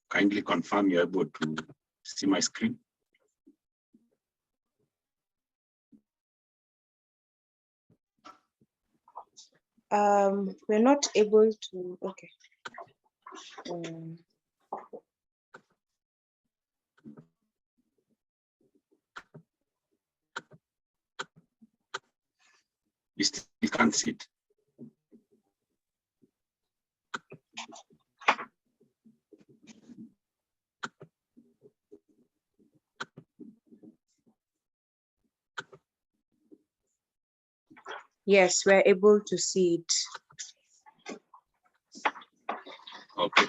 kindly confirm you're able to see my screen. We're not able to, okay. You still can't see it. Yes, we're able to see it. Okay.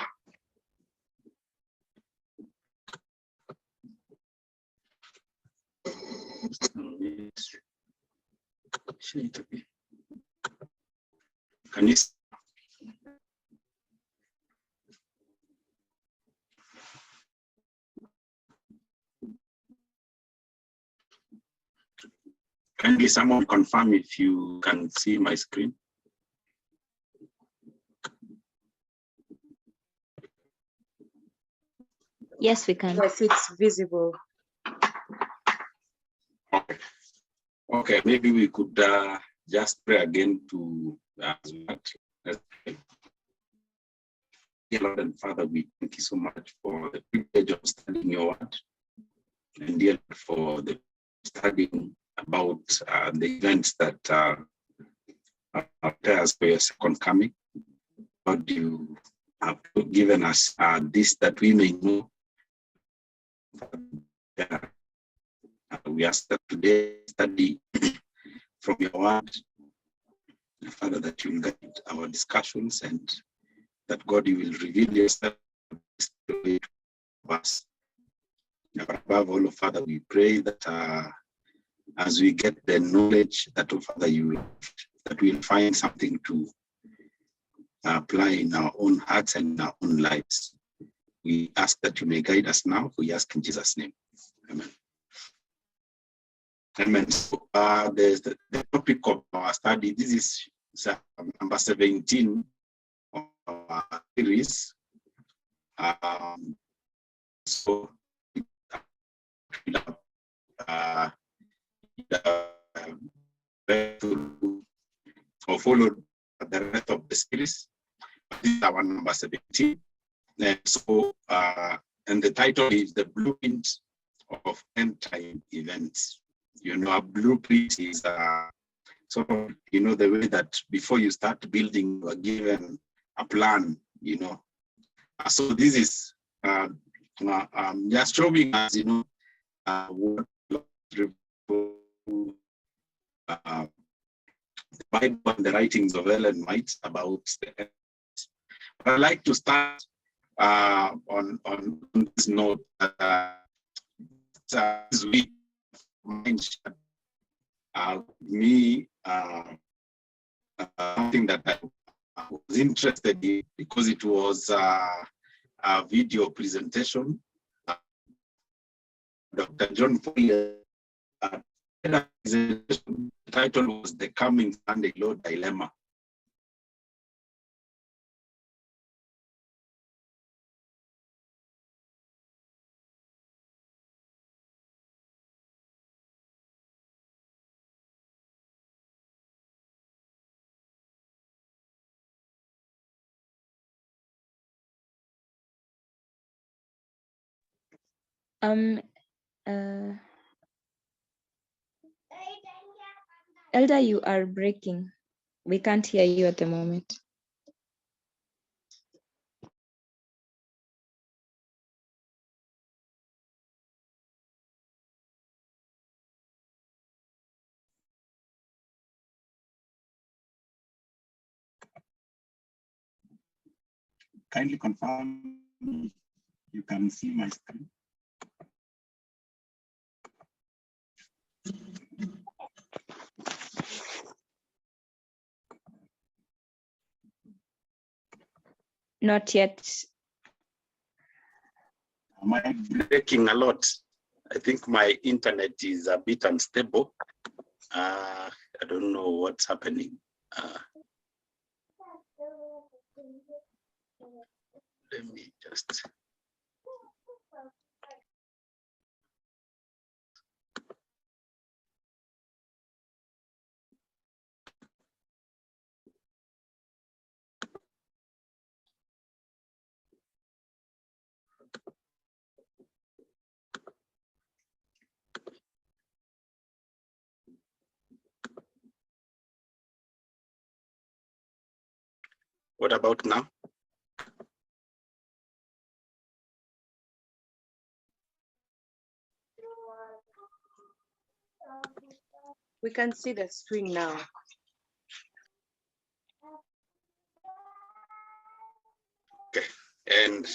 Can you see? Kindly someone confirm if you can see my screen. Yes, we can. Yes, it's visible. Okay. Okay, maybe we could just pray again to Dear Lord and Father, we thank you so much for the privilege of studying your word, and dear Lord, for the studying about the events that prepare us for your second coming. Lord, you have given us this that we may know. We ask that today study from your word, Father, that you will guide our discussions, and that God, you will reveal yourself to us. But above all, Father, we pray that as we get the knowledge that, oh Father, that we'll find something to apply in our own hearts and in our own lives. We ask that you may guide us now. We ask in Jesus' name. Amen. Amen. So there's the topic of our study. This is number 17 of our series. So or followed the rest of the series. This is our number 17. And so, and the title is The Blueprint of End Time Events. You know, a blueprint is sort of, you know, the way that before you start building, you are given a plan, you know. So this is just showing us, you know, what the Bible and the writings of Ellen White about the end. But I'd like to start on this note this week mentioned me something that I was interested in, because it was a video presentation. Dr. John Foley, the title was The Coming Sunday Law Dilemma. Elder, you are breaking. We can't hear you at the moment. Kindly confirm you can see my screen. Not yet. Am I breaking a lot? I think my internet is a bit unstable. I don't know what's happening. Let me just. What about now? We can see the screen now. Okay, and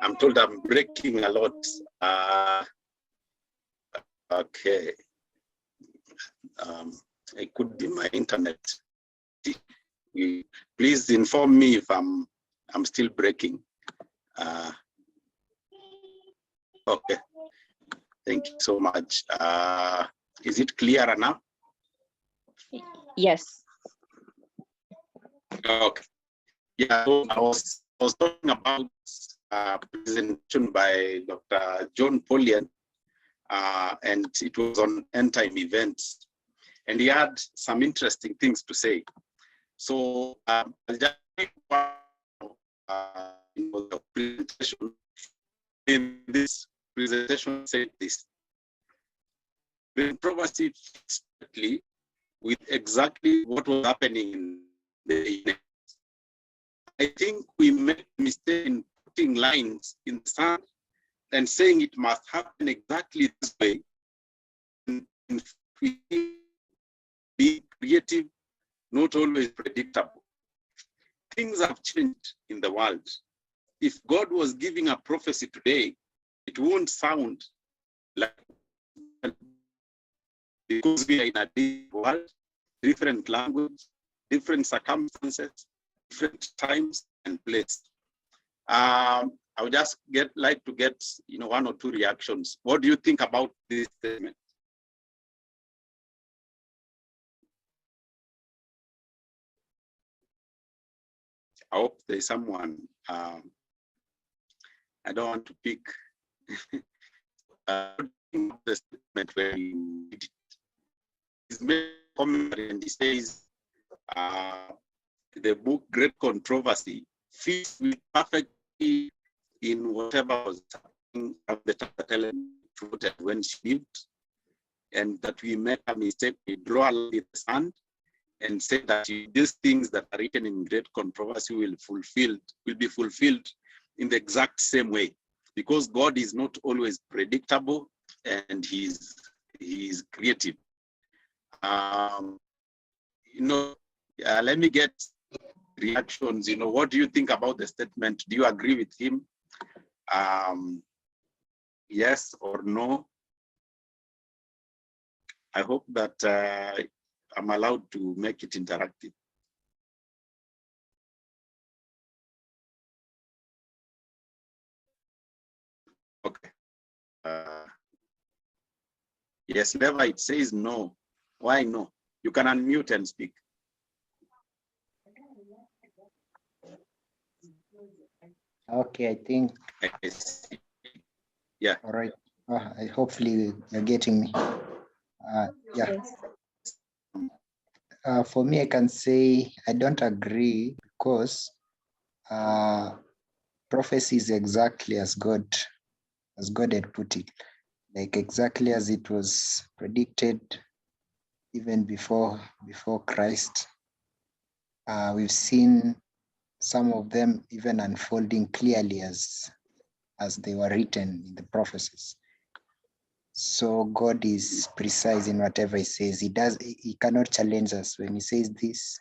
I'm told I'm breaking a lot. Okay, it could be my internet. Please inform me if I'm still breaking. Okay, thank you so much. Is it clearer now? Yes. Okay. Yeah, so I was talking about a presentation by Dr. John Polian, and it was on end-time events, and he had some interesting things to say. So I'll just the presentation. In this presentation, said this: when prophecy fits exactly with exactly what was happening in the internet. I think we make a mistake in putting lines in the sand and saying it must happen exactly this way. And be creative, not always predictable. Things have changed in the world. If God was giving a prophecy today, it won't sound like, because we are in a different world, different language, different circumstances, different times and place. I would just like to get one or two reactions. What do you think about this statement? I hope there's someone. I don't want to pick the statement where you did it. He's made a comment and he says the book Great Controversy fits with perfectly in whatever was happening at the time that Ellen wrote it when she lived, and that we make a mistake, we draw a line in the sand and say that these things that are written in Great Controversy will be fulfilled in the exact same way, because God is not always predictable and He is creative. Let me get reactions. What do you think about the statement? Do you agree with him? Yes or no? I hope that I'm allowed to make it interactive. Okay. Yes, Leva, it says no. Why no? You can unmute and speak. Okay, I think. Yeah. All right. Hopefully you're getting me. Yeah. For me, I can say I don't agree, because prophecy is exactly as God had put it, like exactly as it was predicted even before Christ. We've seen some of them even unfolding clearly as they were written in the prophecies. So God is precise in whatever He says. He cannot challenge us. When He says this,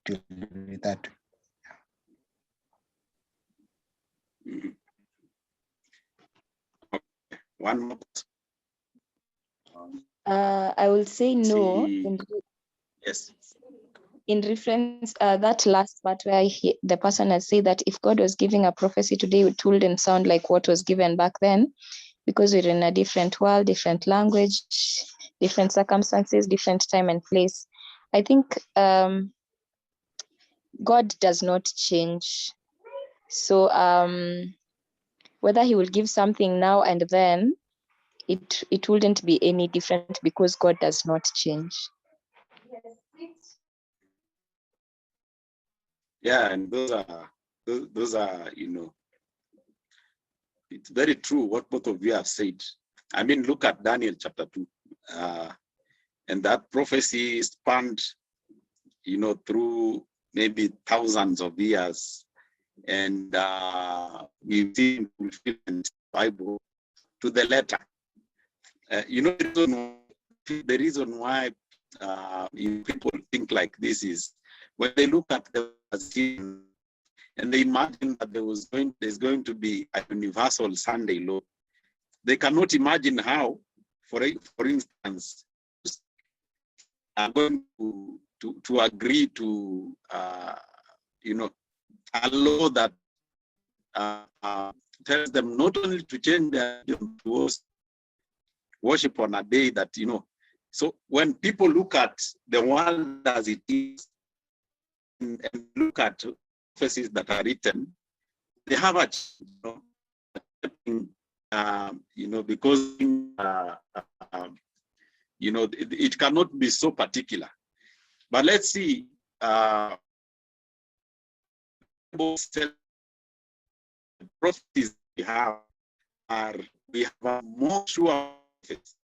it will be that. One more. I will say no. Yes. In reference that last part where the person has said that if God was giving a prophecy today, it wouldn't sound like what was given back then, because we're in a different world, different language, different circumstances, different time and place. I think God does not change. So whether He will give something now and then, it wouldn't be any different, because God does not change. Yeah, and those are it's very true what both of you have said. I mean, look at Daniel chapter 2, and that prophecy spanned through maybe thousands of years, and we've seen fulfillment in the Bible to the letter. The reason why people think like this is when they look at the scene and they imagine that there's going to be a universal Sunday law. They cannot imagine how, for instance, are going to agree to a law that tells them not only to change their worship on a day that, so when people look at the world as it is and look at prophecies that are written, they have a, because it cannot be so particular. But let's see, the prophecies we have a more sure prophets,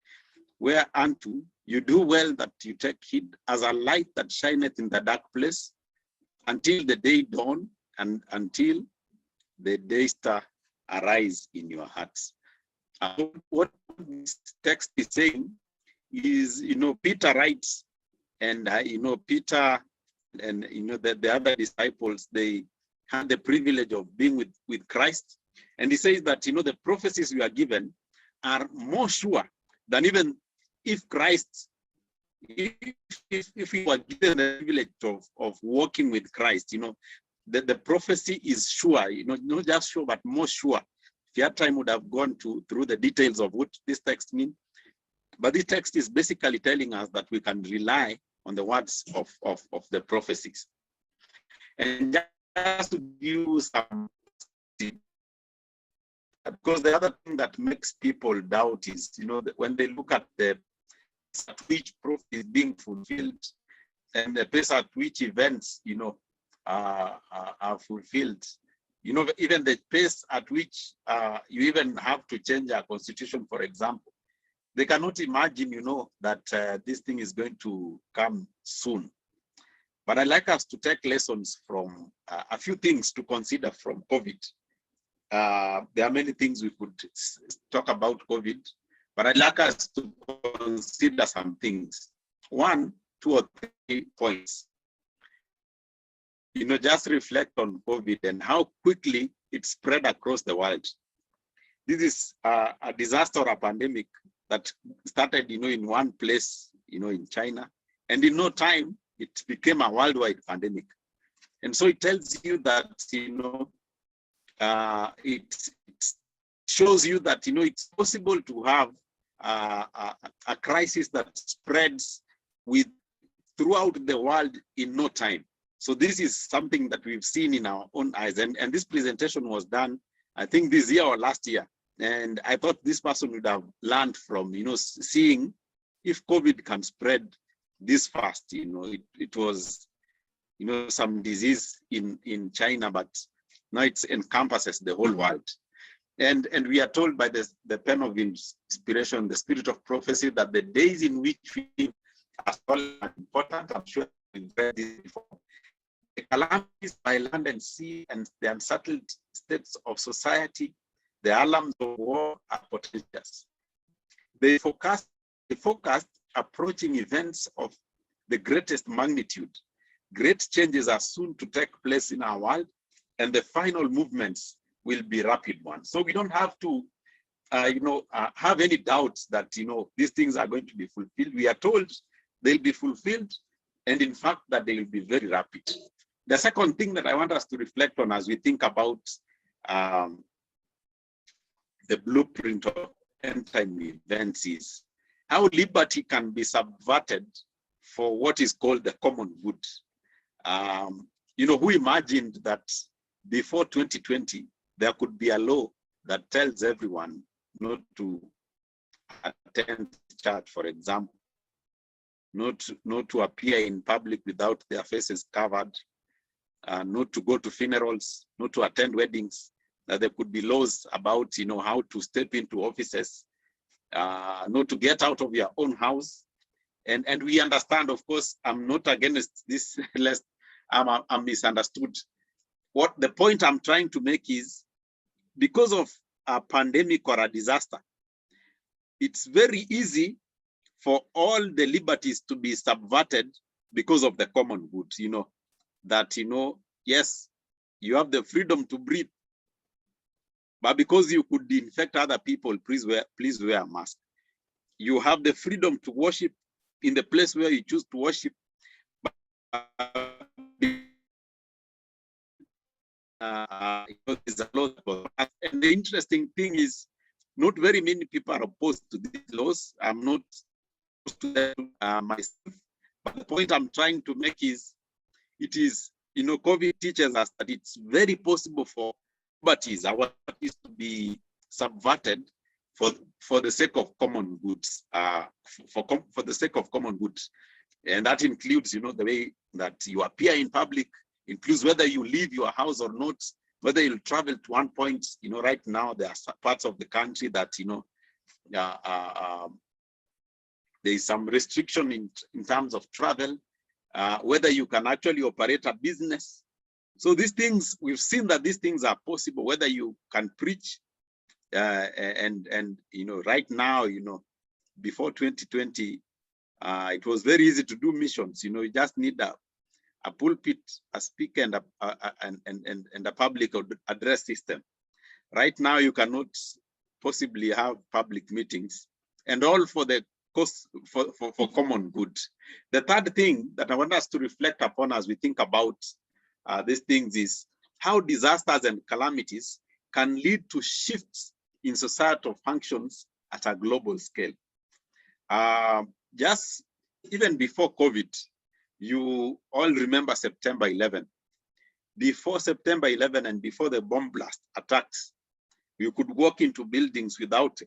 whereunto you do well that you take heed as a light that shineth in the dark place until the day dawn and until the day star arise in your hearts. What this text is saying is, Peter writes, and Peter and the other disciples, they had the privilege of being with Christ, and he says that the prophecies we are given are more sure than even if Christ, if we were given the privilege of walking with Christ, the prophecy is sure, not just sure, but more sure. If you had time, would have gone through the details of what this text means. But this text is basically telling us that we can rely on the words of the prophecies. And just to give some, because the other thing that makes people doubt is, when they look at the pace at which prophecy is being fulfilled and the pace at which events, are fulfilled, even the pace at which you even have to change our constitution, for example, they cannot imagine, that this thing is going to come soon. But I'd like us to take lessons from a few things to consider from COVID. There are many things we could talk about COVID, but I'd like us to consider some things. 1, 2, or 3 points. Just reflect on COVID and how quickly it spread across the world. This is a disaster or a pandemic that started, in one place, in China, and in no time, it became a worldwide pandemic. And so it tells you that, it shows you that, it's possible to have a crisis that spreads throughout the world in no time. So this is something that we've seen in our own eyes. And this presentation was done, I think, this year or last year. And I thought this person would have learned from, seeing if COVID can spread this fast. It was, some disease in China, but now it encompasses the whole world. And we are told by the pen of inspiration, the spirit of prophecy, that the days in which we are so important, I'm sure we've read this before. The calamities by land and sea and the unsettled states of society, the alarms of war are portentous. They forecast approaching events of the greatest magnitude. Great changes are soon to take place in our world, and the final movements will be rapid ones. So we don't have to, have any doubts that, these things are going to be fulfilled. We are told they'll be fulfilled, and in fact, that they will be very rapid. The second thing that I want us to reflect on as we think about the blueprint of end-time events is how liberty can be subverted for what is called the common good. Who imagined that before 2020, there could be a law that tells everyone not to attend church, for example, not to appear in public without their faces covered, not to go to funerals, not to attend weddings, that there could be laws about, how to step into offices, not to get out of your own house. And we understand, of course, I'm not against this, lest I'm misunderstood. What the point I'm trying to make is, because of a pandemic or a disaster, it's very easy for all the liberties to be subverted because of the common good, that, yes, you have the freedom to breathe, but because you could infect other people, please wear a mask. You have the freedom to worship in the place where you choose to worship. And the interesting thing is, not very many people are opposed to these laws. I'm not opposed to them myself. But the point I'm trying to make is, it is, COVID teaches us that it's very possible for liberties, our liberties, to be subverted for the sake of common goods, for the sake of common goods. And that includes, the way that you appear in public, includes whether you leave your house or not, whether you'll travel to one point. Right now there are parts of the country that, there is some restriction in terms of travel, whether you can actually operate a business. So these things, we've seen that these things are possible, whether you can preach, and right now, before 2020, it was very easy to do missions. You just need a pulpit, a speaker, and a public address system. Right now, you cannot possibly have public meetings, and all for the cost for common good. The third thing that I want us to reflect upon as we think about these things is how disasters and calamities can lead to shifts in societal functions at a global scale. Just even before COVID, you all remember September 11. Before September 11 and before the bomb blast attacks, you could walk into buildings without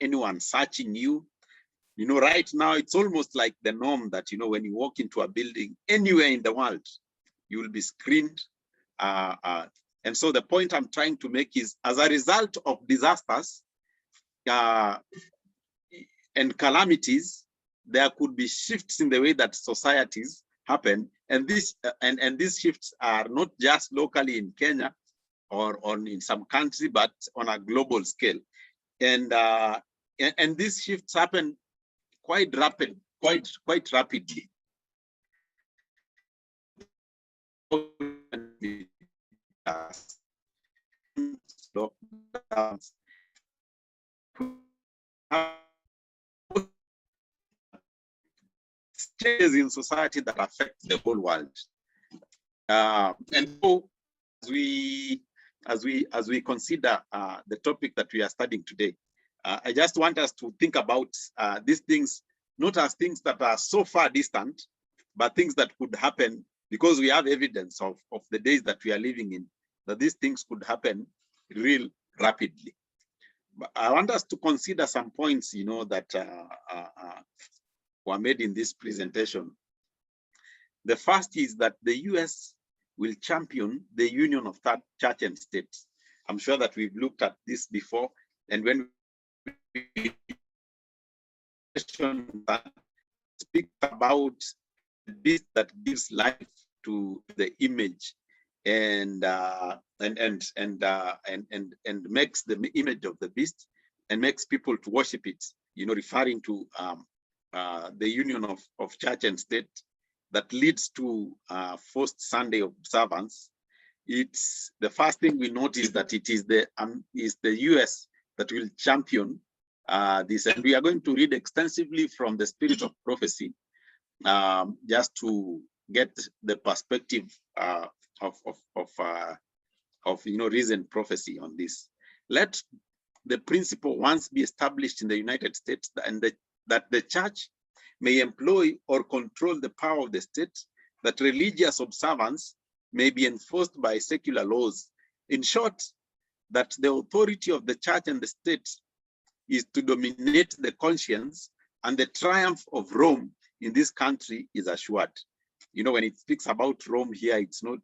anyone searching you. Right now, it's almost like the norm that, when you walk into a building anywhere in the world, you will be screened. And so the point I'm trying to make is, as a result of disasters and calamities, there could be shifts in the way that societies happen. And these shifts are not just locally in Kenya or in some country, but on a global scale. And these shifts happen quite rapidly. Changes in society that affect the whole world. And so, as we consider the topic that we are studying today, I just want us to think about these things, not as things that are so far distant, but things that could happen, because we have evidence of the days that we are living in, that these things could happen real rapidly. But I want us to consider some points, that were made in this presentation. The first is that the US will champion the union of church and state. I'm sure that we've looked at this before, and when we speak about this that gives life to the image and makes the image of the beast and makes people to worship it, referring to the union of church and state that leads to forced Sunday observance. It's the first thing we notice that it is the US that will champion this, and we are going to read extensively from the Spirit of Prophecy, just to get the perspective of recent prophecy on this. Let the principle once be established in the United States, and that the church may employ or control the power of the state, that religious observance may be enforced by secular laws. In short, that the authority of the church and the state is to dominate the conscience, and the triumph of Rome in this country is assured. When it speaks about Rome here, it's not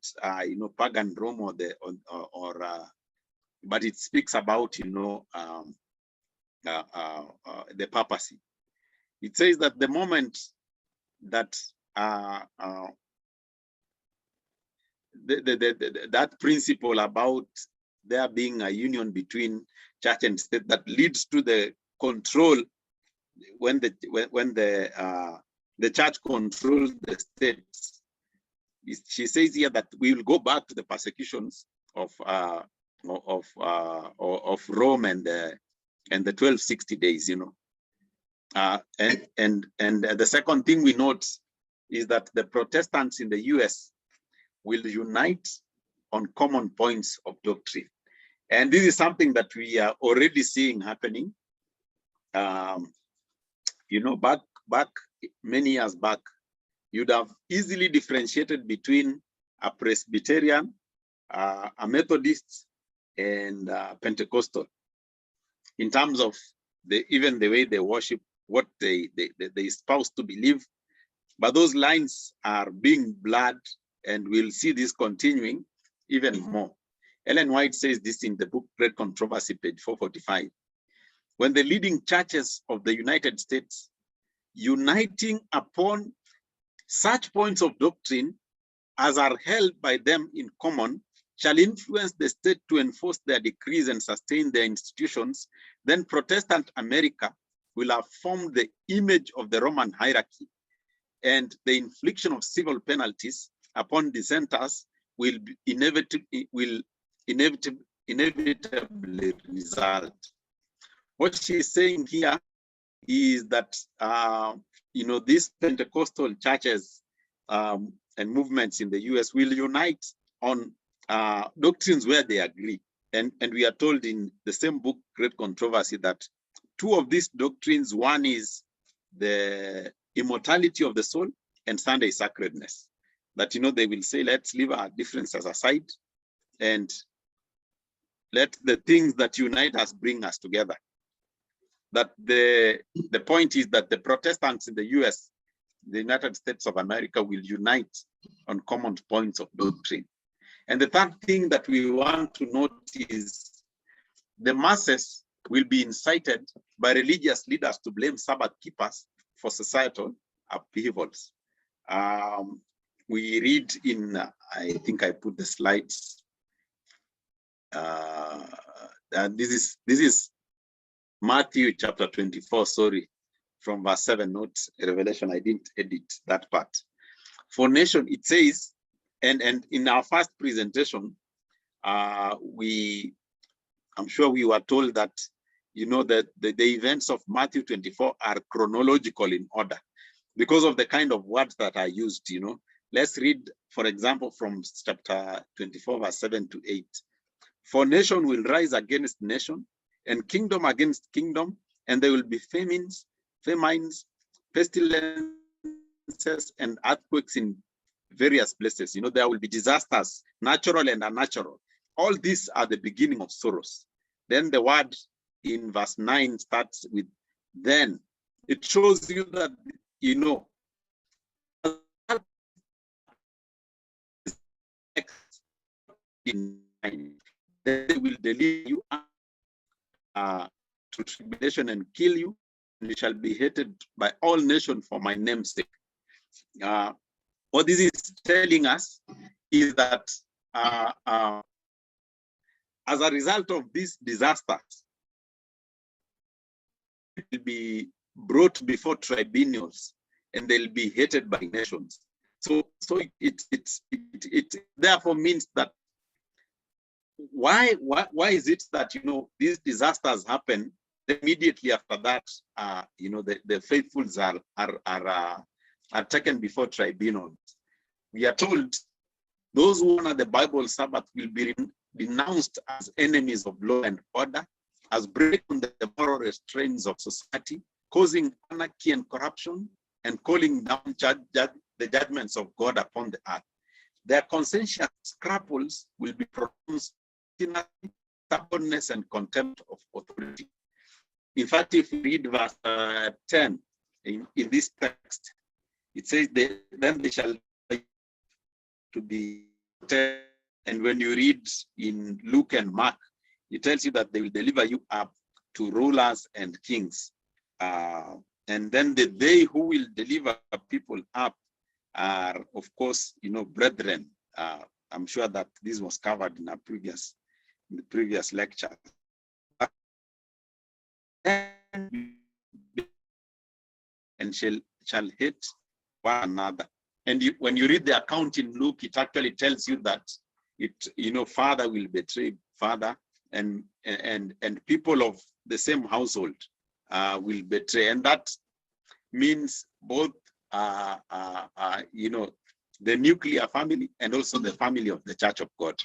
pagan Rome but it speaks about the papacy. It says that the moment that that principle about there being a union between church and state that leads to the control when the church controls the state. She says here that we will go back to the persecutions of Rome and the 1260 days, you know. And the second thing we note is that the Protestants in the US will unite on common points of doctrine. And this is something that we are already seeing happening. You know, back many years back, you'd have easily differentiated between a Presbyterian, a Methodist, and Pentecostal in terms of even the way they worship, what they espouse to believe. But those lines are being blurred, and we'll see this continuing even more. Ellen White says this in the book Great Controversy, page 445. When the leading churches of the United States uniting upon such points of doctrine as are held by them in common shall influence the state to enforce their decrees and sustain their institutions, then Protestant America will have formed the image of the Roman hierarchy, and the infliction of civil penalties upon dissenters will inevitably result. What she's saying here is that you know, these Pentecostal churches and movements in the US will unite on doctrines where they agree. And we are told in the same book, Great Controversy, that two of these doctrines, one is the immortality of the soul and Sunday sacredness. That, you know, they will say, let's leave our differences aside and let the things that unite us bring us together. That the point is that the Protestants in the US, the United States of America, will unite on common points of doctrine. And the third thing that we want to note is the masses will be incited by religious leaders to blame Sabbath keepers for societal upheavals. We read in, I think I put the slides. This is Matthew chapter 24, sorry, from verse 7, not Revelation. I didn't edit that part. For nation, it says, and in our first presentation, I'm sure we were told that, you know, that the events of Matthew 24 are chronological in order because of the kind of words that are used, you know. Let's read, for example, from chapter 24, verse 7 to 8. For nation will rise against nation, and kingdom against kingdom, and there will be famines, pestilences, and earthquakes in various places. You know, there will be disasters, natural and unnatural. All these are the beginning of sorrows. Then the word in verse 9 starts with then. It shows you that, you know, they will deliver you to tribulation and kill you, and you shall be hated by all nations for my name's sake. What this is telling us is that as a result of these disasters, it will be brought before tribunals and they'll be hated by nations. So it therefore means that why is it that, you know, these disasters happen immediately after that? You know, the faithfuls are taken before tribunals. We are told those who honor the Bible Sabbath will be denounced as enemies of law and order, as breaking the moral restraints of society, causing anarchy and corruption, and calling down the judgments of God upon the earth. Their conscientious scruples will be pronounced stubbornness and contempt of authority. In fact, if you read verse 10 in this text, it says, then they shall to be, and when you read in Luke and Mark, it tells you that they will deliver you up to rulers and kings. And then they who will deliver people up are, of course, you know, brethren, I'm sure that this was covered in the previous lecture. And shall hate one another. And when you read the account in Luke, it actually tells you that father will betray father, and people of the same household will betray, and that means both the nuclear family and also the family of the Church of God.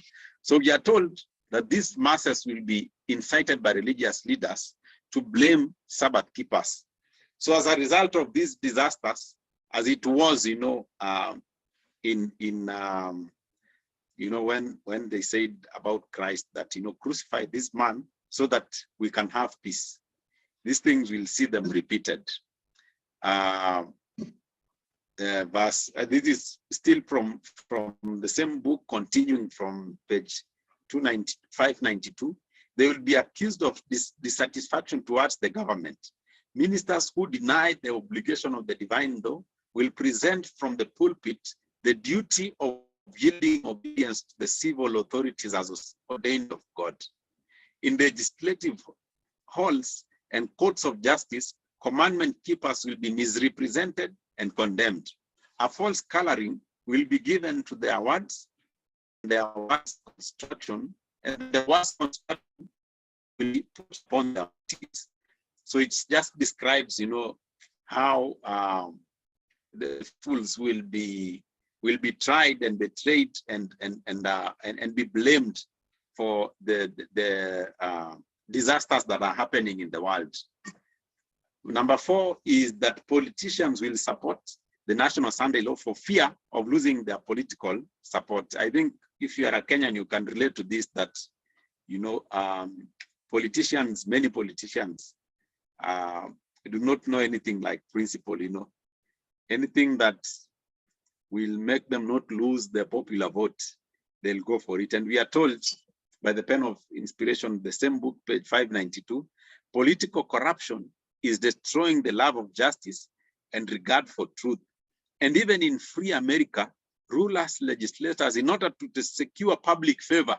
So we are told that these masses will be incited by religious leaders to blame Sabbath keepers. So as a result of these disasters, as it was, when they said about Christ that, crucify this man so that we can have peace. These things we'll see them repeated. This is still from the same book, continuing from page 592. They will be accused of dissatisfaction towards the government. Ministers who deny the obligation of the divine law will present from the pulpit the duty of yielding obedience to the civil authorities as ordained of God. In the legislative halls and courts of justice, commandment keepers will be misrepresented and condemned. A false coloring will be given to their words, their words construction, and the words construction will be put upon their teeth. So it just describes, how the fools will be tried and betrayed and be blamed for the disasters that are happening in the world. Number 4 is that politicians will support the National Sunday Law for fear of losing their political support. I think if you are a Kenyan, you can relate to this, that, many politicians do not know anything like principle, anything that will make them not lose their popular vote, they'll go for it. And we are told by the pen of inspiration, the same book, page 592, political corruption is destroying the love of justice and regard for truth. And even in free America, rulers, legislators, in order to secure public favor,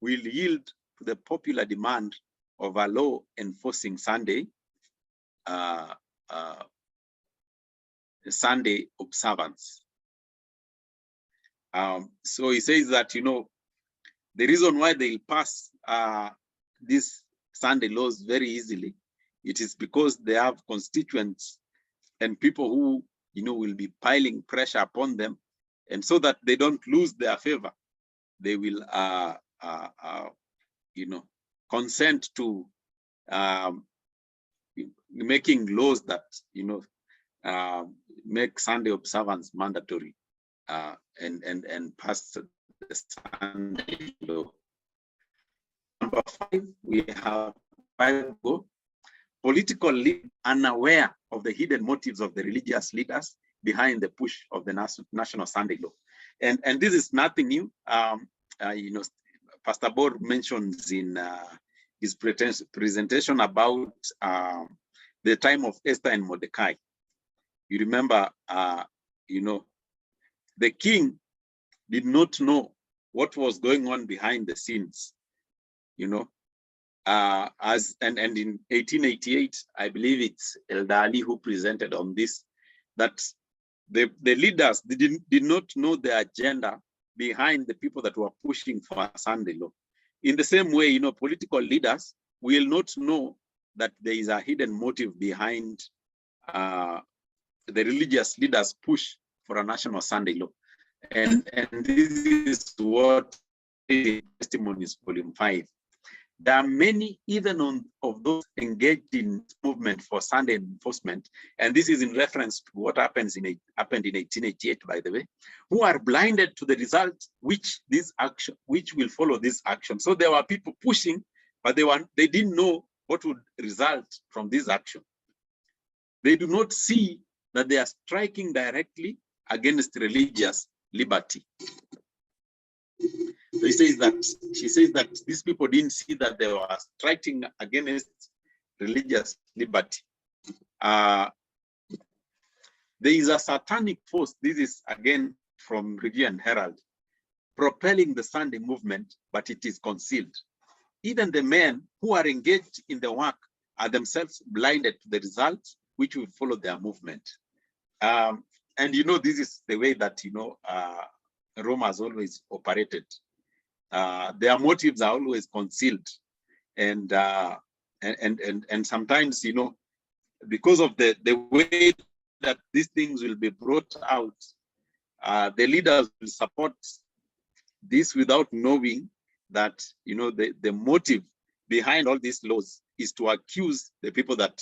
will yield to the popular demand of a law enforcing Sunday observance. So he says that, the reason why they pass these Sunday laws very easily, it is because they have constituents and people who, will be piling pressure upon them. And so that they don't lose their favor, they will, consent to making laws that, make Sunday observance mandatory and pass the Sunday law. Number 5, we have 5 go. Political leaders unaware of the hidden motives of the religious leaders behind the push of the National Sunday Law. And this is nothing new. Pastor Bor mentions in his presentation about the time of Esther and Mordecai. You remember, the king did not know what was going on behind the scenes, and in 1888, I believe it's Elder Ali who presented on this, that the leaders did not know the agenda behind the people that were pushing for a Sunday law. In the same way, political leaders will not know that there is a hidden motive behind the religious leaders' push for a National Sunday law. And this is what is Testimonies, Volume 5. There are many, even of those engaged in movement for Sunday enforcement, and this is in reference to what happened in 1888, by the way, who are blinded to the result which will follow this action. So there were people pushing, but they didn't know what would result from this action. They do not see that they are striking directly against religious liberty. So she says that these people didn't see that they were striking against religious liberty. There is a satanic force. This is again from Review and Herald. propelling the Sunday movement, but it is concealed. Even the men who are engaged in the work are themselves blinded to the results which will follow their movement. And this is the way that Rome has always operated. Their motives are always concealed, and sometimes because of the way that these things will be brought out, the leaders will support this without knowing that the motive behind all these laws is to accuse the people that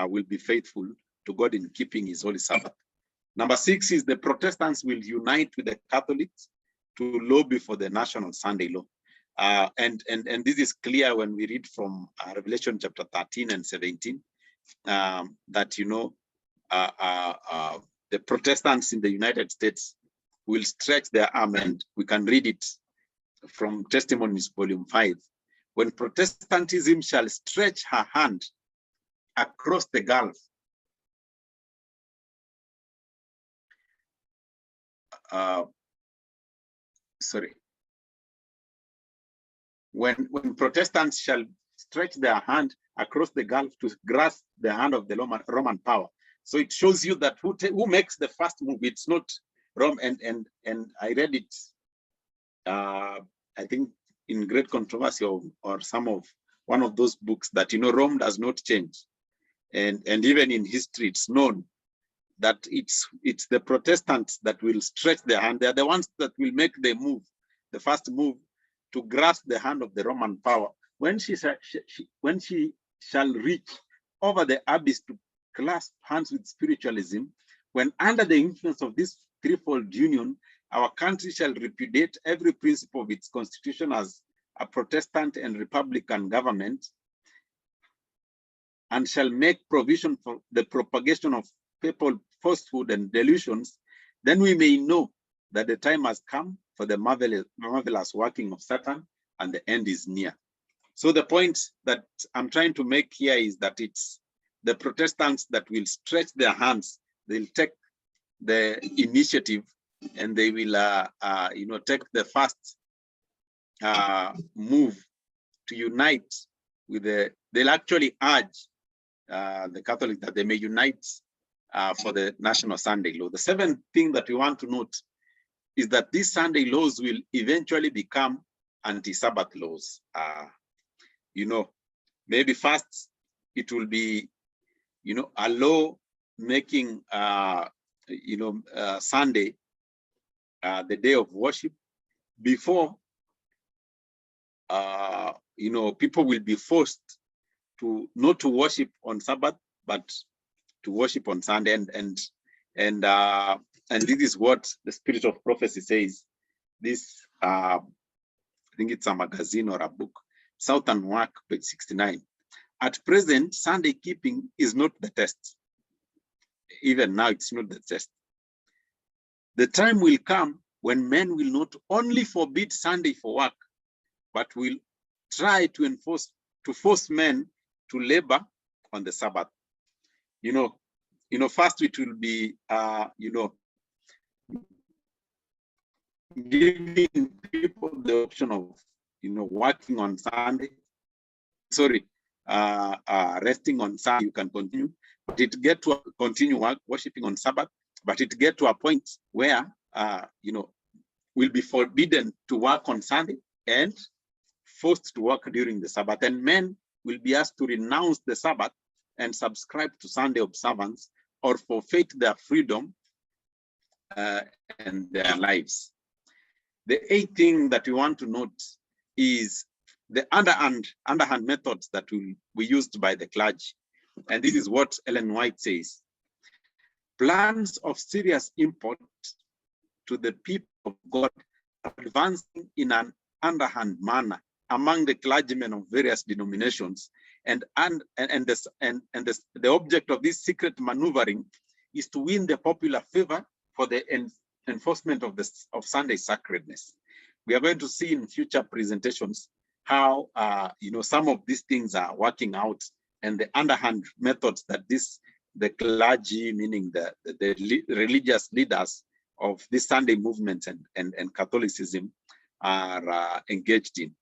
will be faithful to God in keeping his holy Sabbath. Number 6 is the Protestants will unite with the Catholics to lobby for the national Sunday law. And this is clear when we read from Revelation chapter 13 and 17, that the Protestants in the United States will stretch their arm, and we can read it from Testimonies volume 5. When Protestantism shall stretch her hand across the gulf, when Protestants shall stretch their hand across the gulf to grasp the hand of the Roman power. So it shows you that who makes the first move. It's not Rome. And I read it, I think in Great Controversy or one of those books, that Rome does not change. And even in history, it's known that it's the Protestants that will stretch their hand. They're the ones that will make the move, the first move, to grasp the hand of the Roman power. When she shall reach over the abyss to clasp hands with spiritualism, when under the influence of this threefold union, our country shall repudiate every principle of its constitution as a Protestant and Republican government, and shall make provision for the propagation of papal falsehood and delusions, then we may know that the time has come for the marvelous working of Satan, and the end is near. So the point that I'm trying to make here is that it's the Protestants that will stretch their hands. They'll take the initiative, and they will take the first move to unite with they'll actually urge the Catholics that they may unite for the national Sunday law. The seventh thing that we want to note is that these Sunday laws will eventually become anti-Sabbath laws. Maybe first it will be, a law making, Sunday the day of worship, before, people will be forced to not to worship on Sabbath, but to worship on Sunday. And this is what the Spirit of Prophecy says. This, I think it's a magazine or a book, Southern Work, page 69. At present, Sunday keeping is not the test. Even now, it's not the test. The time will come when men will not only forbid Sunday for work, but will try to force men to labor on the Sabbath. First it will be, giving people the option of, working on Sunday. Resting on Sunday, you can continue, but it get to continue worshiping on Sabbath, but it get to a point where, will be forbidden to work on Sunday and forced to work during the Sabbath. And men will be asked to renounce the Sabbath and subscribe to Sunday observance, or forfeit their freedom and their lives. The eighth thing that we want to note is the underhand methods that will be used by the clergy. And this is what Ellen White says. Plans of serious import to the people of God are advancing in an underhand manner among the clergymen of various denominations, and the object of this secret maneuvering is to win the popular favor for the enforcement of Sunday sacredness. We are going to see in future presentations how some of these things are working out, and the underhand methods that the clergy, meaning the religious leaders of this Sunday movement and Catholicism, are engaged in.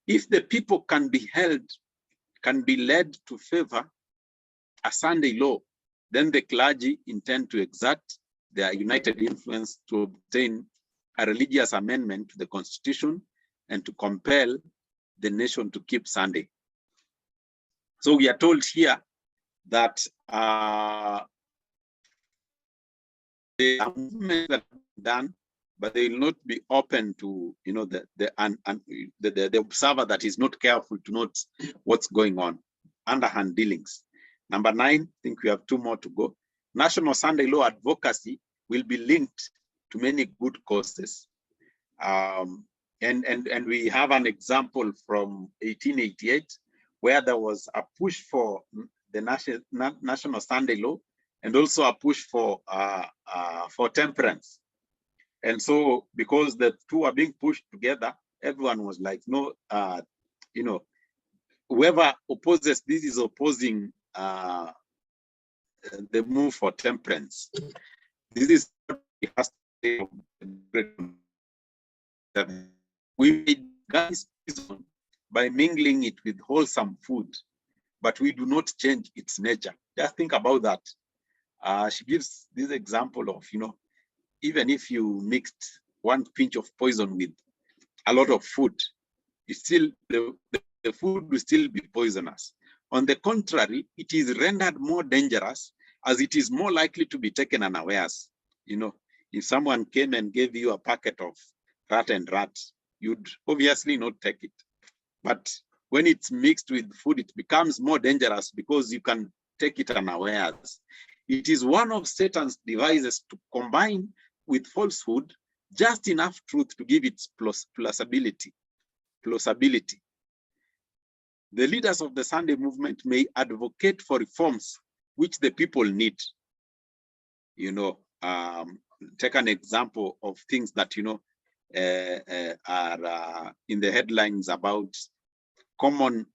If the people can be led to favor a Sunday law, then the clergy intend to exert their united influence to obtain a religious amendment to the constitution and to compel the nation to keep Sunday. So we are told here that the movement that done, but they will not be open to, you know, the observer that is not careful to note what's going on, underhand dealings. Number 9, I think we have 2 more to go. National Sunday law advocacy will be linked to many good causes. And we have an example from 1888 where there was a push for the national Sunday law and also a push for temperance. And so because the two are being pushed together, everyone was like, no, you know, whoever opposes this is opposing the move for temperance. This is what we have to say. We guys by mingling it with wholesome food, but we do not change its nature. Just think about that. She gives this example of, you know, even if you mixed 1 pinch of poison with a lot of food, it's still the food will still be poisonous. On the contrary, it is rendered more dangerous as it is more likely to be taken unawares. You know, if someone came and gave you a packet of rat and rat, you'd obviously not take it. But when it's mixed with food, it becomes more dangerous because you can take it unawares. It is one of Satan's devices to combine with falsehood just enough truth to give it plausibility. The leaders of the Sunday movement may advocate for reforms which the people need. You know, take an example of things that, you know, are in the headlines about common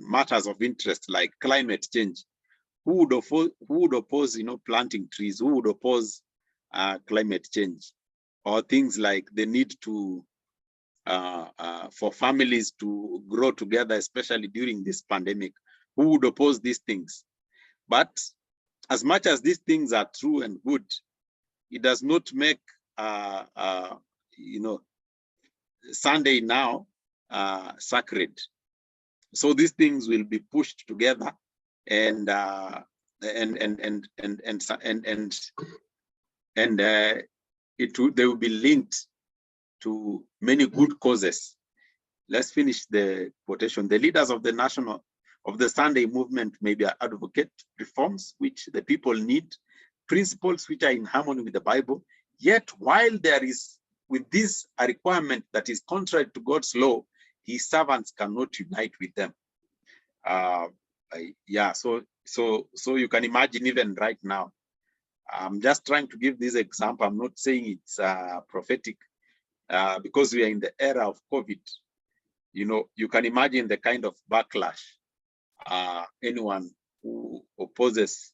matters of interest like climate change. Who would oppose, you know, planting trees? Who would oppose climate change? Or things like the need to for families to grow together, especially during this pandemic. Who would oppose these things? But as much as these things are true and good, it does not make you know, Sunday now sacred. So these things will be pushed together, and they will be linked to many good causes. Let's finish the quotation. The leaders of the Sunday movement may be advocate reforms which the people need, principles which are in harmony with the Bible. Yet while there is with this a requirement that is contrary to God's law, his servants cannot unite with them. Yeah, so you can imagine even right now. I'm just trying to give this example. I'm not saying it's prophetic, because we are in the era of COVID. You know, you can imagine the kind of backlash anyone who opposes,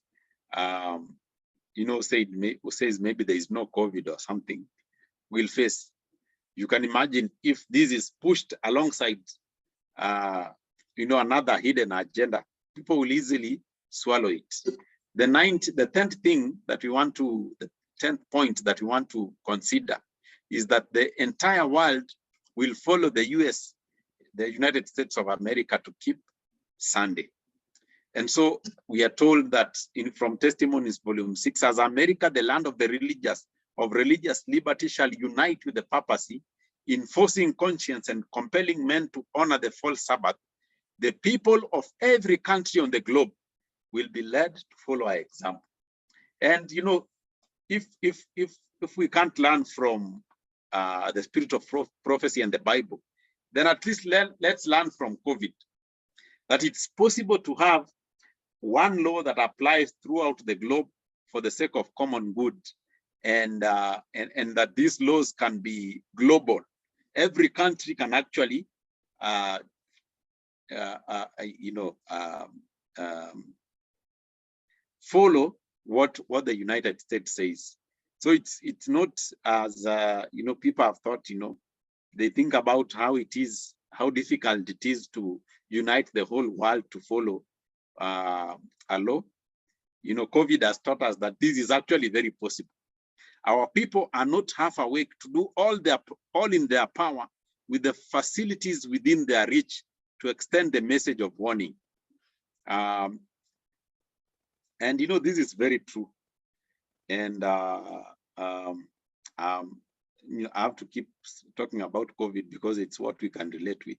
you know, who says maybe there is no COVID or something, will face. You can imagine if this is pushed alongside, you know, another hidden agenda, people will easily swallow it. The 10th thing that we want to, the 10th point that we want to consider is that the entire world will follow the United States of America to keep Sunday. And so we are told that from Testimonies, volume 6, as America, the land of the religious liberty, shall unite with the papacy, enforcing conscience and compelling men to honor the false Sabbath, the people of every country on the globe will be led to follow our example. And you know, if we can't learn from the spirit of prophecy and the Bible, then at least let's learn from COVID that it's possible to have one law that applies throughout the globe for the sake of common good, and that these laws can be global. Every country can actually, you know, follow what the United States says. So it's not as people have thought. They think about how difficult it is to unite the whole world to follow a law. COVID has taught us that this is actually very possible. Our people are not half awake to do all in their power with the facilities within their reach to extend the message of warning. And this is very true. And I have to keep talking about COVID because it's what we can relate with.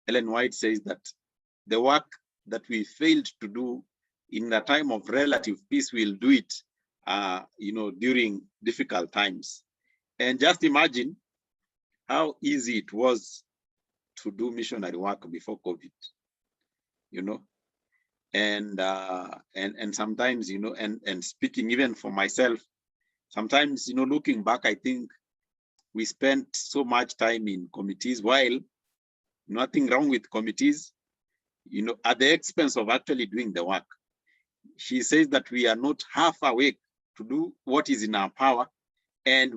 Ellen White says that the work that we failed to do in the time of relative peace, we'll do it, during difficult times. And just imagine how easy it was to do missionary work before COVID, and sometimes, and speaking even for myself, sometimes, looking back, I think we spent so much time in committees, while nothing wrong with committees, at the expense of actually doing the work. She says that we are not half awake to do what is in our power and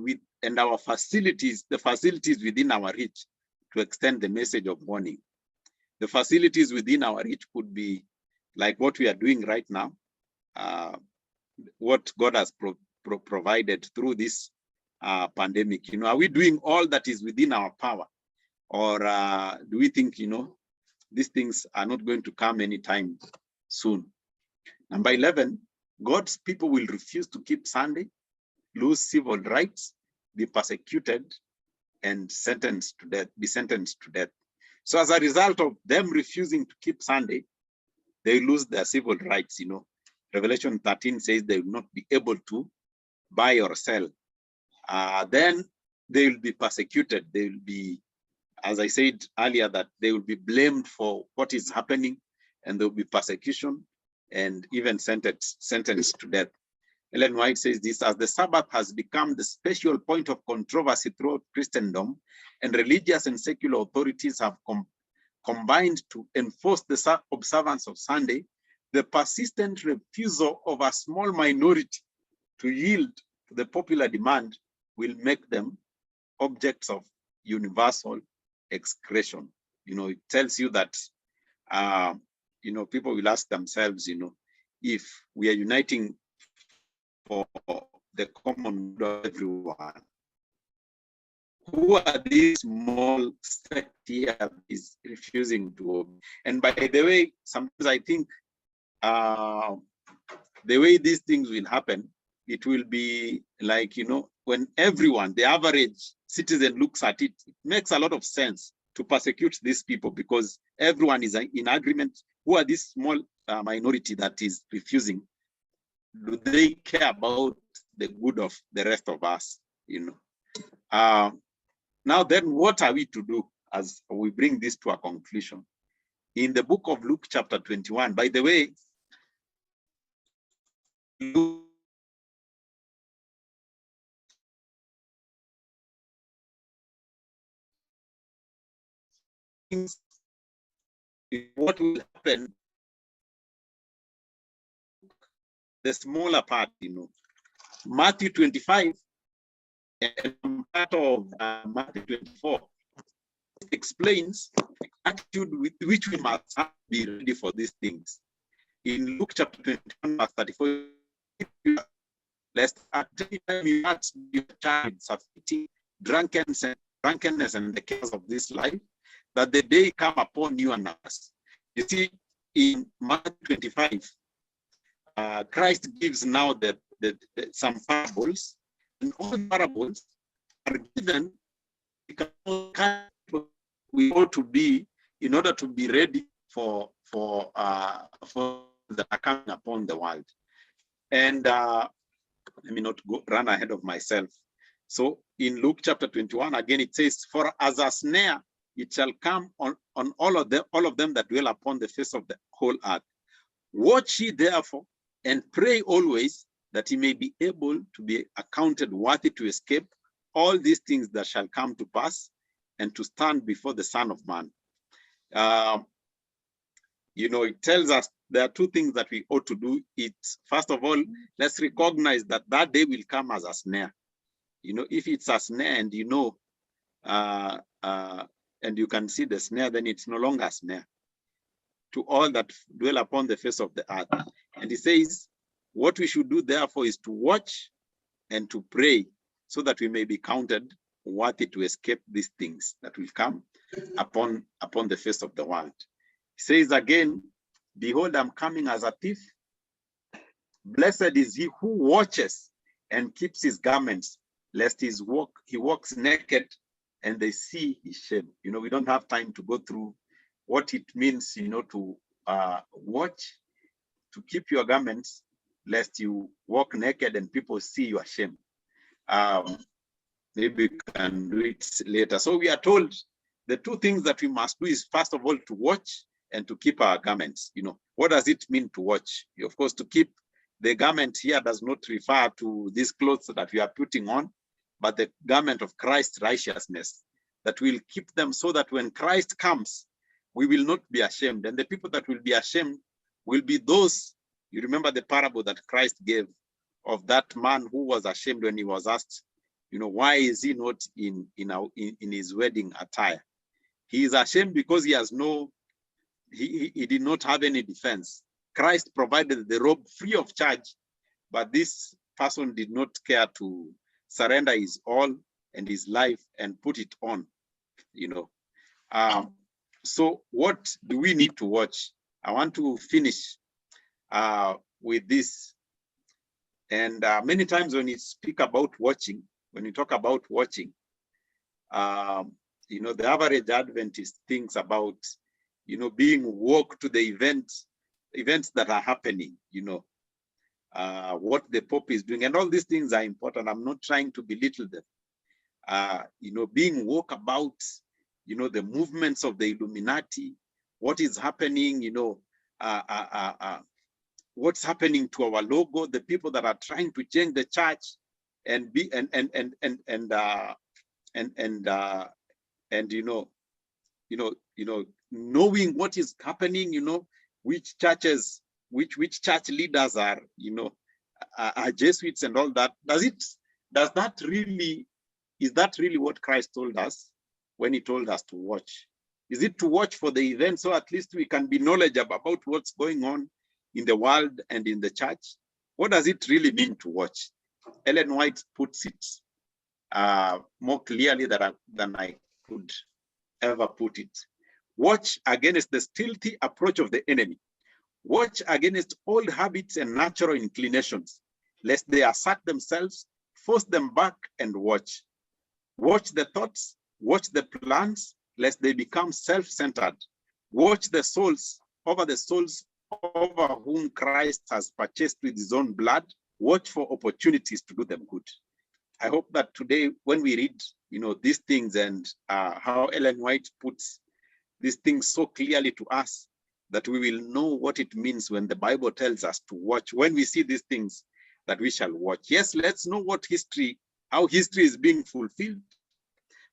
our facilities, the facilities within our reach to extend the message of warning. The facilities within our reach could be like what we are doing right now, what God has provided through this pandemic. Are we doing all that is within our power? Or do we think, these things are not going to come anytime soon? Number 11, God's people will refuse to keep Sunday, lose civil rights, be persecuted, and be sentenced to death. So as a result of them refusing to keep Sunday, they lose their civil rights. Revelation 13 says they will not be able to buy or sell. Then they will be persecuted. They will be, as I said earlier, that they will be blamed for what is happening, and there will be persecution and even sentenced to death. Ellen White says this: as the Sabbath has become the special point of controversy throughout Christendom, and religious and secular authorities have combined to enforce the observance of Sunday, the persistent refusal of a small minority to yield to the popular demand will make them objects of universal execration. It tells you that, people will ask themselves, if we are uniting for the common good of everyone, who are these small sect here is refusing to obey? And by the way, sometimes I think the way these things will happen, it will be like, when everyone, the average citizen looks at it, it makes a lot of sense to persecute these people because everyone is in agreement. Who are this small minority that is refusing? Do they care about the good of the rest of us? Now then, what are we to do as we bring this to a conclusion? In the book of Luke chapter 21, by the way, Luke what will happen, the smaller part, Matthew 25 and part of Matthew 24 explains the attitude with which we must have to be ready for these things. In Luke chapter 21, verse 34, lest at any time you ask your child suffering, drunkenness and the cares of this life, that the day come upon you and us. You see, in Matthew 25, Christ gives now some parables, and all parables are given because we ought to be in order to be ready for the coming upon the world. And let me not run ahead of myself. So in Luke chapter 21, again it says, "For as a snare it shall come on all of them that dwell upon the face of the whole earth. Watch ye therefore, and pray always, that he may be able to be accounted worthy to escape all these things that shall come to pass, and to stand before the Son of Man." It tells us there are two things that we ought to do. It's first of all, let's recognize that that day will come as a snare. You know, if it's a snare and you know, and you can see the snare, then it's no longer a snare to all that dwell upon the face of the earth. And he says, what we should do therefore is to watch and to pray so that we may be counted worthy to escape these things that will come upon the face of the world. He says again, behold, I'm coming as a thief. Blessed is he who watches and keeps his garments, lest he walks naked and they see his shame. You know, we don't have time to go through what it means, you know, to watch, to keep your garments, lest you walk naked and people see your shame. Maybe we can do it later. So we are told the two things that we must do is, first of all, to watch and to keep our garments. You know, what does it mean to watch? Of course, to keep the garment here does not refer to these clothes that we are putting on, but the garment of Christ's righteousness, that will keep them so that when Christ comes, we will not be ashamed. And the people that will be ashamed will be those, you remember the parable that Christ gave of that man who was ashamed when he was asked, you know, why is he not in his wedding attire? He is ashamed because he has he did not have any defense. Christ provided the robe free of charge, but this person did not care to surrender his all and his life and put it on, you know. So what do we need to watch? I want to finish with this. And many times when you speak about watching, when you talk about watching, you know, the average Adventist thinks about, you know, being woke to the events that are happening, you know, what the Pope is doing, and all these things are important. I'm not trying to belittle them. You know, being woke about, you know, the movements of the Illuminati, what is happening, you know, what's happening to our logo, the people that are trying to change the church, and be knowing what is happening, you know, which churches, which church leaders are, you know, are Jesuits and all that. Is that really what Christ told us when he told us to watch? Is it to watch for the event so at least we can be knowledgeable about what's going on in the world and in the church? What does it really mean to watch? Ellen White puts it more clearly than I could ever put it. Watch against the stealthy approach of the enemy. Watch against old habits and natural inclinations, lest they assert themselves, force them back, and watch. Watch the thoughts, watch the plans, lest they become self-centered. Watch the souls over whom Christ has purchased with his own blood. Watch for opportunities to do them good. I hope that today, when we read, you know, these things and how Ellen White puts these things so clearly to us, that we will know what it means when the Bible tells us to watch. When we see these things, that we shall watch. Yes, let's know how history is being fulfilled.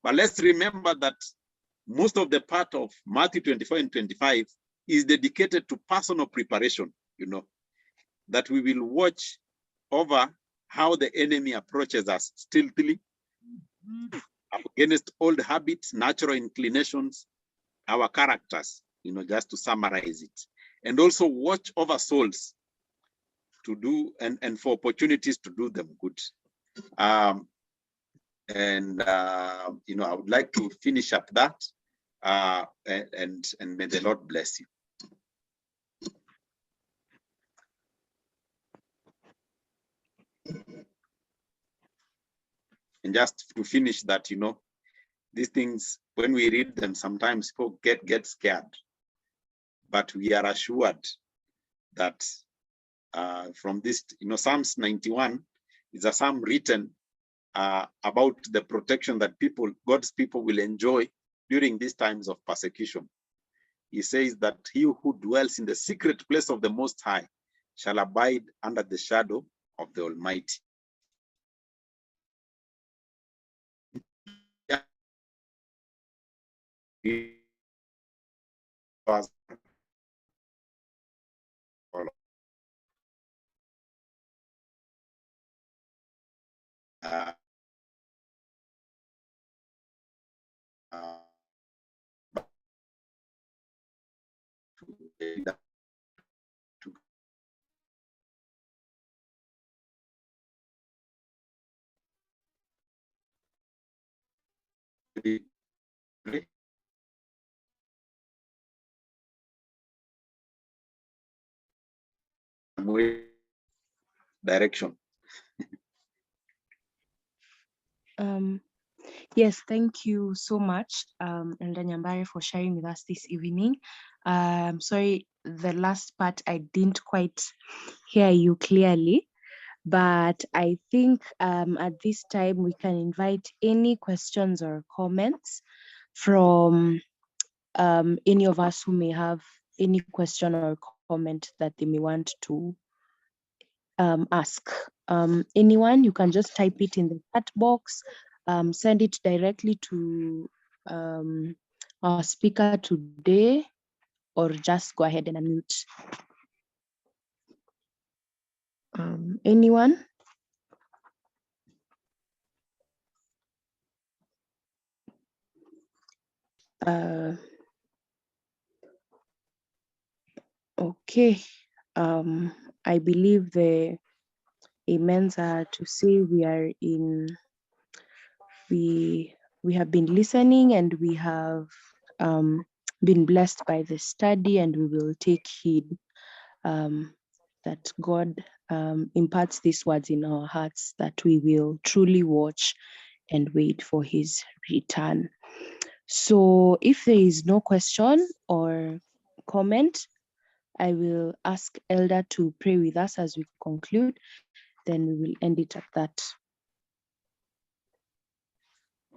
But let's remember that most of the part of Matthew 24 and 25 is dedicated to personal preparation, you know, that we will watch over how the enemy approaches us stealthily, against old habits, natural inclinations, our characters, you know, just to summarize it. And also watch over souls to do and for opportunities to do them good. You know, I would like to finish up that, and may the Lord bless you. And just to finish that, you know, these things, when we read them, sometimes people get scared, but we are assured that from this, you know, Psalms 91 is a psalm written about the protection that God's people will enjoy during these times of persecution. He says that he who dwells in the secret place of the Most High shall abide under the shadow of the Almighty. uh, to pray. Direction. Yes, thank you so much, Elder Nyambare, for sharing with us this evening. Sorry, the last part I didn't quite hear you clearly, but I think at this time we can invite any questions or comments from any of us who may have any question or comment that they may want to ask. Anyone, you can just type it in the chat box, send it directly to our speaker today, or just go ahead and unmute. Anyone? Okay. I believe the amens are to say we have been listening, and we have been blessed by the study, and we will take heed that God imparts these words in our hearts, that we will truly watch and wait for his return. So if there is no question or comment, I will ask Elder to pray with us as we conclude, then we will end it at that.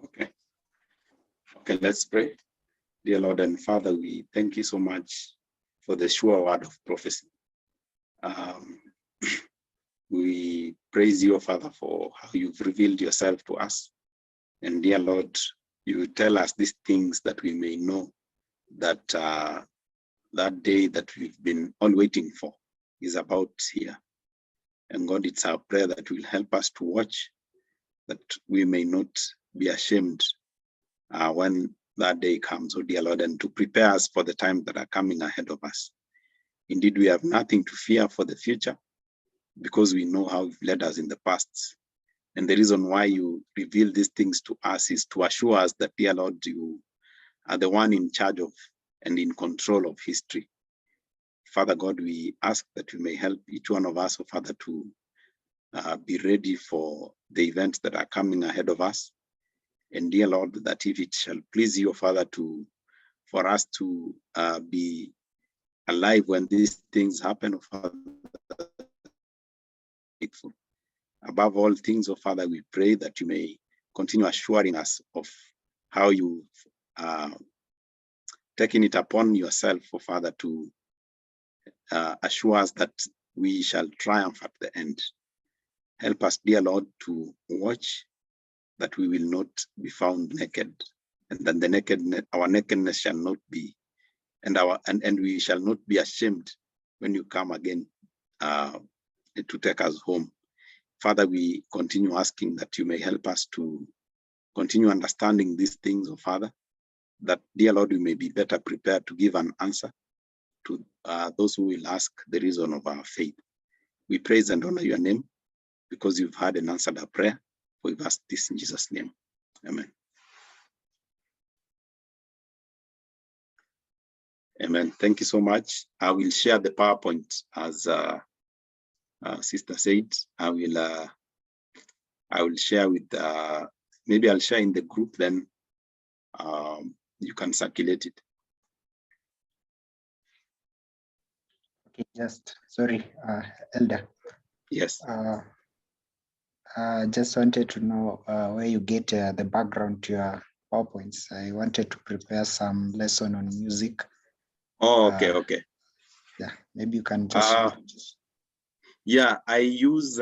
Okay. Okay, let's pray. Dear Lord and Father, we thank you so much for the sure word of prophecy. We praise you, Father, for how you've revealed yourself to us. And dear Lord, you tell us these things that we may know that that day that we've been all waiting for is about here. And God, it's our prayer that will help us to watch, that we may not be ashamed when that day comes, oh dear Lord, and to prepare us for the times that are coming ahead of us. Indeed, we have nothing to fear for the future, because we know how you've led us in the past. And the reason why you reveal these things to us is to assure us that, dear Lord, you are the one in charge of and in control of history. Father God, we ask that you may help each one of us, oh Father, to be ready for the events that are coming ahead of us. And dear Lord, that if it shall please you, Father, for us to be alive when these things happen, oh Father, faithful. Above all things, oh Father, we pray that you may continue assuring us of how you've taken it upon yourself, oh Father, to assure us that we shall triumph at the end. Help us, dear Lord, to watch that we will not be found naked, and that our nakedness shall not be, and we shall not be ashamed when you come again to take us home. Father, we continue asking that you may help us to continue understanding these things, oh Father, that, dear Lord, we may be better prepared to give an answer to those who will ask the reason of our faith. We praise and honor your name, because you've heard and answered our prayer. We've asked this in Jesus' name. Amen. Amen. Thank you so much. I will share the PowerPoint as Sister said. I will share with, maybe I'll share in the group, then you can circulate it. Okay, sorry, Elder. Yes. Just wanted to know where you get the background to your PowerPoints. I wanted to prepare some lesson on music. Oh, okay, okay. Yeah, maybe you can just. Yeah, I use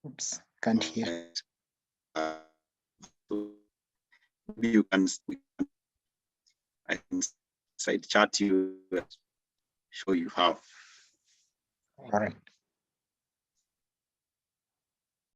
Oops, can't hear. So maybe you can, I can side chat you, show you how. All right.